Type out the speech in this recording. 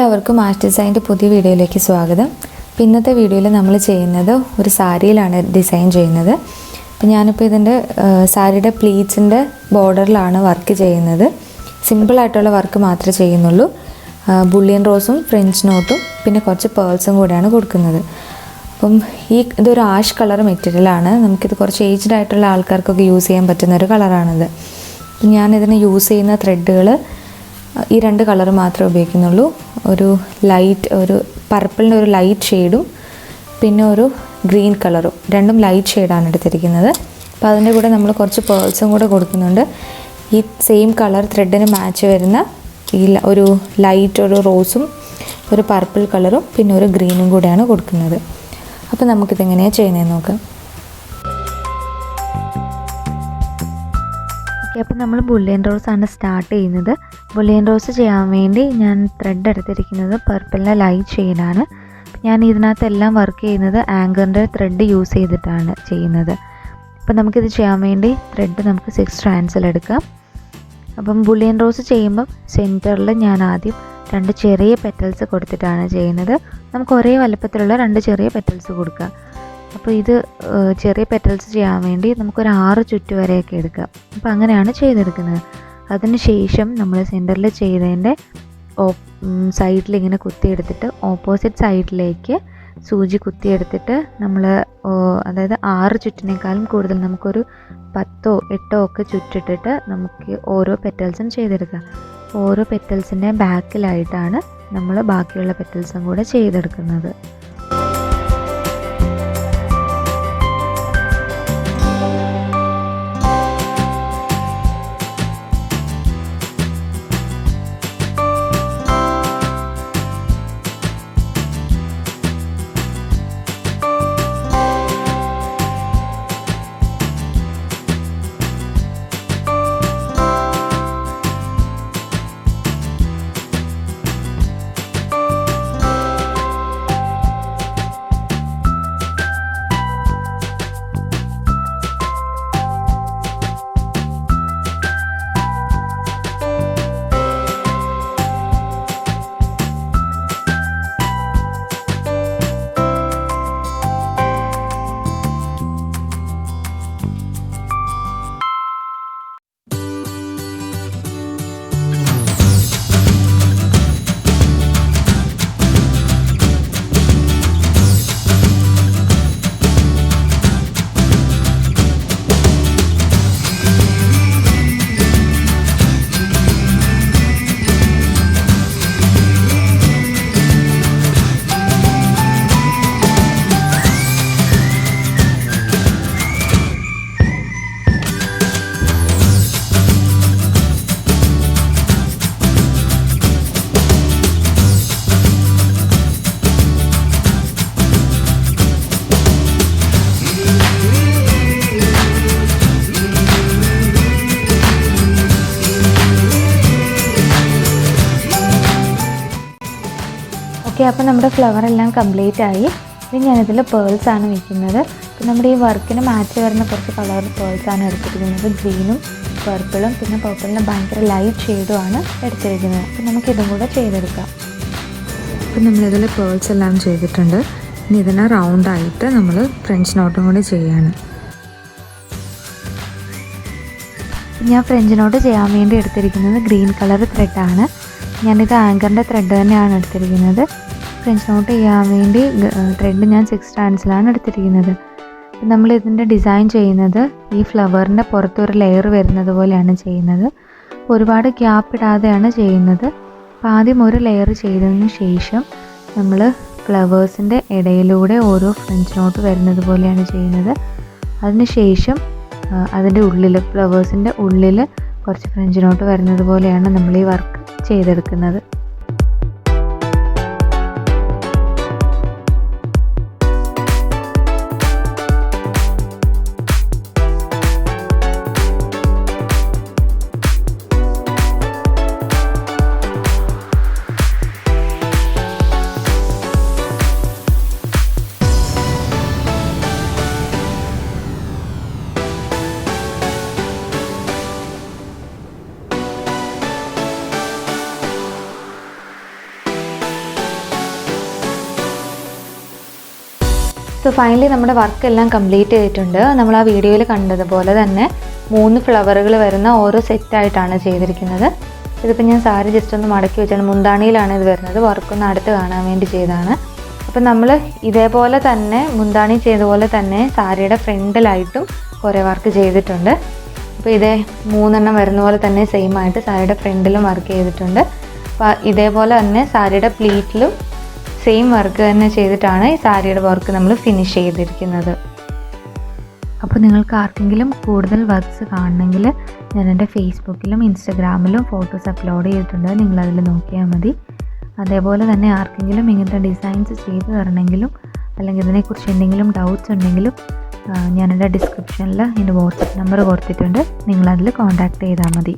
എല്ലാവർക്കും ആർട്ട് ഡിസൈൻ്റെ പുതിയ വീഡിയോയിലേക്ക് സ്വാഗതം. അപ്പോൾ ഇന്നത്തെ വീഡിയോയിൽ നമ്മൾ ചെയ്യുന്നത് ഒരു സാരിയിലാണ് ഡിസൈൻ ചെയ്യുന്നത്. അപ്പോൾ ഞാനിപ്പോൾ ഇതിൻ്റെ സാരിയുടെ പ്ലീറ്റ്സിൻ്റെ ബോർഡറിലാണ് വർക്ക് ചെയ്യുന്നത്. സിമ്പിളായിട്ടുള്ള വർക്ക് മാത്രമേ ചെയ്യുന്നുള്ളൂ. ബുള്ളിയൻ റോസും ഫ്രഞ്ച് നോട്ടും പിന്നെ കുറച്ച് പേൾസും കൂടെയാണ് കൊടുക്കുന്നത്. അപ്പം ഇതൊരു ആഷ് കളർ മെറ്റീരിയലാണ്. നമുക്കിത് കുറച്ച് ഏജ്ഡ് ആയിട്ടുള്ള ആൾക്കാർക്കൊക്കെ യൂസ് ചെയ്യാൻ പറ്റുന്ന ഒരു കളറാണിത്. ഞാനിതിന് യൂസ് ചെയ്യുന്ന ത്രെഡുകൾ ഈ രണ്ട് കളർ മാത്രമേ ഉപയോഗിക്കുന്നുള്ളൂ. ഒരു പർപ്പിളിൻ്റെ ഒരു ലൈറ്റ് ഷെയ്ഡും പിന്നെ ഒരു ഗ്രീൻ കളറും, രണ്ടും ലൈറ്റ് ഷെയ്ഡാണ് എടുത്തിരിക്കുന്നത്. അപ്പോൾ അതിൻ്റെ കൂടെ നമ്മൾ കുറച്ച് പേൾസും കൂടെ കൊടുക്കുന്നുണ്ട്. ഈ സെയിം കളർ ത്രെഡിന് മാച്ച് വരുന്ന ഒരു ലൈറ്റ് ഒരു റോസും ഒരു പർപ്പിൾ കളറും പിന്നെ ഒരു ഗ്രീനും കൂടെയാണ് കൊടുക്കുന്നത്. അപ്പോൾ നമുക്കിതെങ്ങനെയാണ് ചെയ്യുന്നതെന്ന് നോക്കാം. അപ്പോൾ നമ്മൾ ബുള്ളിയൻ റോസാണ് സ്റ്റാർട്ട് ചെയ്യുന്നത്. ബുള്ളിയൻ റോസ് ചെയ്യാൻ വേണ്ടി ഞാൻ ത്രെഡ് എടുത്തിരിക്കുന്നത് പർപ്പിളിൻ്റെ ലൈറ്റ് ഷെയ്ഡാണ്. ഞാൻ ഇതിനകത്തെല്ലാം വർക്ക് ചെയ്യുന്നത് ആങ്കറിൻ്റെ ത്രെഡ് യൂസ് ചെയ്തിട്ടാണ് ചെയ്യുന്നത്. അപ്പോൾ നമുക്കിത് ചെയ്യാൻ വേണ്ടി ത്രെഡ് നമുക്ക് 6 സ്ട്രാൻഡ്സിൽ എടുക്കാം. അപ്പം ബുള്ളിയൻ റോസ് ചെയ്യുമ്പം സെൻറ്ററിൽ ഞാൻ ആദ്യം 2 ചെറിയ പെറ്റൽസ് കൊടുത്തിട്ടാണ് ചെയ്യുന്നത്. നമുക്ക് ഒരേ വലുപ്പത്തിലുള്ള 2 ചെറിയ പെറ്റൽസ് കൊടുക്കാം. അപ്പോൾ ഇത് ചെറിയ പെറ്റൽസ് ചെയ്യാൻ വേണ്ടി നമുക്കൊരു 6 ചുറ്റ് വരെയൊക്കെ എടുക്കാം. അപ്പോൾ അങ്ങനെയാണ് ചെയ്തെടുക്കുന്നത്. അതിന് ശേഷം നമ്മൾ സെൻറ്ററിൽ ചെയ്തതിൻ്റെ സൈഡിൽ ഇങ്ങനെ കുത്തിയെടുത്തിട്ട് ഓപ്പോസിറ്റ് സൈഡിലേക്ക് സൂചി കുത്തിയെടുത്തിട്ട് നമ്മൾ അതായത് 6 ചുറ്റിനേക്കാളും കൂടുതൽ നമുക്കൊരു 10ഓ 8ഓ ഒക്കെ ചുറ്റിട്ടിട്ട് നമുക്ക് ഓരോ പെറ്റൽസും ചെയ്തെടുക്കാം. ഓരോ പെറ്റൽസിൻ്റെ ബാക്കിലായിട്ടാണ് നമ്മൾ ബാക്കിയുള്ള പെറ്റൽസും കൂടെ ചെയ്തെടുക്കുന്നത്. അപ്പോൾ നമ്മുടെ ഫ്ലവർ എല്ലാം കംപ്ലീറ്റ് ആയി. ഇനി ഞാനിതിൽ പേൾസാണ് വയ്ക്കുന്നത്. അപ്പോൾ നമ്മുടെ ഈ വർക്കിന് മാച്ച് വരുന്ന കുറച്ച് കളർ പേൾസാണ് എടുത്തിരിക്കുന്നത്. ഗ്രീനും പർപ്പിളും പിന്നെ പർപ്പിളിന് ഭയങ്കര ലൈറ്റ് ഷെയ്ഡുമാണ് എടുത്തിരിക്കുന്നത്. അപ്പോൾ നമുക്കിതും കൂടെ ചെയ്തെടുക്കാം. അപ്പോൾ നമ്മളിതിൽ പേൾസ് എല്ലാം ചെയ്തിട്ടുണ്ട്. ഇനി ഇതിനെ റൗണ്ടായിട്ട് നമ്മൾ ഫ്രഞ്ച് നോട്ടും കൂടി ചെയ്യാണ്. ഞാൻ ഫ്രഞ്ച് നോട്ട് ചെയ്യാൻ വേണ്ടി എടുത്തിരിക്കുന്നത് ഗ്രീൻ കളർ ത്രെഡാണ്. ഞാനിത് ആങ്കറിൻ്റെ ത്രെഡ് തന്നെയാണ് എടുത്തിരിക്കുന്നത്. ഫ്രഞ്ച് നോട്ട് ചെയ്യാൻ വേണ്ടി ത്രെഡ് ഞാൻ 6 സ്ട്രാൻഡ്സിലാണ് എടുത്തിരിക്കുന്നത്. നമ്മൾ ഇതിൻ്റെ ഡിസൈൻ ചെയ്യുന്നത് ഈ ഫ്ലവറിൻ്റെ പുറത്തൊരു ലെയർ വരുന്നത് പോലെയാണ് ചെയ്യുന്നത്. ഒരുപാട് ഗ്യാപ്പ് ഇടാതെയാണ് ചെയ്യുന്നത്. അപ്പോൾ ആദ്യം ഒരു ലെയർ ചെയ്തതിന് ശേഷം നമ്മൾ ഫ്ലവേഴ്സിൻ്റെ ഇടയിലൂടെ ഓരോ ഫ്രഞ്ച് നോട്ട് വരുന്നത് പോലെയാണ് ചെയ്യുന്നത്. അതിന് ശേഷം അതിൻ്റെ ഉള്ളിൽ ഫ്ലവേഴ്സിൻ്റെ ഉള്ളിൽ കുറച്ച് ഫ്രഞ്ച് നോട്ട് വരുന്നത് പോലെയാണ് നമ്മൾ ഈ വർക്ക് ചെയ്തെടുക്കുന്നത്. സോ ഫൈനലി നമ്മുടെ വർക്ക് എല്ലാം കംപ്ലീറ്റ് ചെയ്തിട്ടുണ്ട്. നമ്മൾ ആ വീഡിയോയിൽ കണ്ടതുപോലെ തന്നെ 3 ഫ്ലവറുകൾ വരുന്ന ഓരോ സെറ്റായിട്ടാണ് ചെയ്തിരിക്കുന്നത്. ഇതിപ്പോൾ ഞാൻ സാരി ജസ്റ്റ് ഒന്ന് മടക്കി വെച്ചാണ്, മുന്താണിയിലാണ് ഇത് വരുന്നത്. വർക്കൊന്ന് അടുത്ത് കാണാൻ വേണ്ടി ചെയ്തതാണ്. അപ്പം നമ്മൾ ഇതേപോലെ തന്നെ മുന്താണി ചെയ്ത പോലെ തന്നെ സാരിയുടെ ഫ്രണ്ടിലായിട്ടും കുറേ വർക്ക് ചെയ്തിട്ടുണ്ട്. അപ്പോൾ ഇതേ 3 എണ്ണം വരുന്ന പോലെ തന്നെ സെയിം ആയിട്ട് സാരിയുടെ ഫ്രണ്ടിലും വർക്ക് ചെയ്തിട്ടുണ്ട്. അപ്പോൾ ഇതേപോലെ തന്നെ സാരിയുടെ പ്ലീറ്റിലും സെയിം വർക്ക് തന്നെ ചെയ്തിട്ടാണ് ഈ സാരിയുടെ വർക്ക് നമ്മൾ ഫിനിഷ് ചെയ്തിരിക്കുന്നത്. അപ്പോൾ നിങ്ങൾക്ക് ആർക്കെങ്കിലും കൂടുതൽ വർക്ക്സ് കാണണമെങ്കിൽ ഞാൻ എൻ്റെ ഫേസ്ബുക്കിലും ഇൻസ്റ്റഗ്രാമിലും ഫോട്ടോസ് അപ്ലോഡ് ചെയ്തിട്ടുണ്ട്, നിങ്ങളതിൽ നോക്കിയാൽ മതി. അതേപോലെ തന്നെ ആർക്കെങ്കിലും ഇങ്ങനത്തെ ഡിസൈൻസ് ചെയ്ത് തരണമെങ്കിലും അല്ലെങ്കിൽ ഇതിനെക്കുറിച്ച് എന്തെങ്കിലും ഡൗട്ട്സ് ഉണ്ടെങ്കിലും ഞാനെൻ്റെ ഡിസ്ക്രിപ്ഷനിൽ എൻ്റെ വാട്സപ്പ് നമ്പർ കൊടുത്തിട്ടുണ്ട്, നിങ്ങളതിൽ കോൺടാക്റ്റ് ചെയ്താൽ മതി.